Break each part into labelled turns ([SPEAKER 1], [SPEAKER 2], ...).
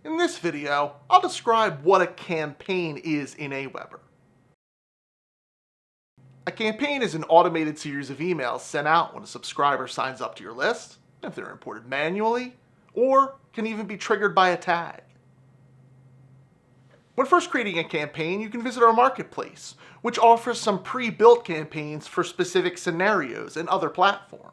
[SPEAKER 1] In this video, I'll describe what a campaign is in Aweber. A campaign is an automated series of emails sent out when a subscriber signs up to your list, if they're imported manually, or can even be triggered by a tag. When first creating a campaign, you can visit our marketplace, which offers some pre-built campaigns for specific scenarios and other platforms.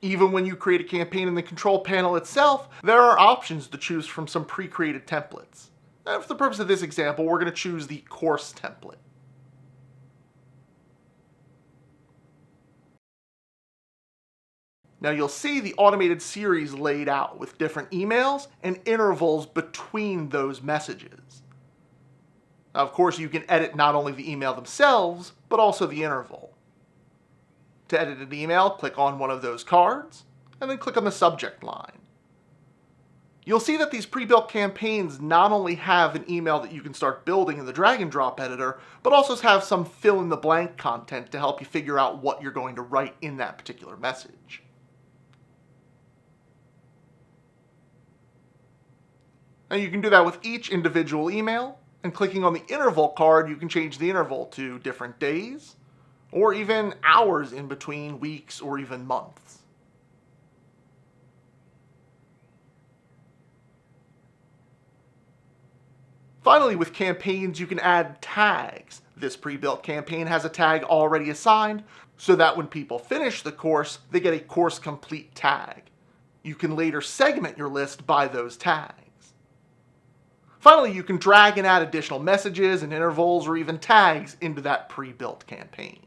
[SPEAKER 1] Even when you create a campaign in the control panel itself, there are options to choose from some pre-created templates. And for the purpose of this example, we're going to choose the course template. Now you'll see the automated series laid out with different emails and intervals between those messages. Now, of course, you can edit not only the email themselves, but also the interval. To edit an email, click on one of those cards, and then click on the subject line. You'll see that these pre-built campaigns not only have an email that you can start building in the drag and drop editor, but also have some fill-in-the-blank content to help you figure out what you're going to write in that particular message. Now you can do that with each individual email, and clicking on the interval card, you can change the interval to different days, or even hours in between weeks or even months. Finally, with campaigns, you can add tags. This pre-built campaign has a tag already assigned, so that when people finish the course, they get a course complete tag. You can later segment your list by those tags. Finally, you can drag and add additional messages and intervals or even tags into that pre-built campaign.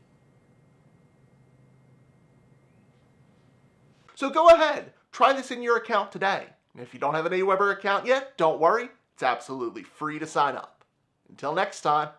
[SPEAKER 1] So go ahead, try this in your account today. And if you don't have an Aweber account yet, don't worry, it's absolutely free to sign up. Until next time.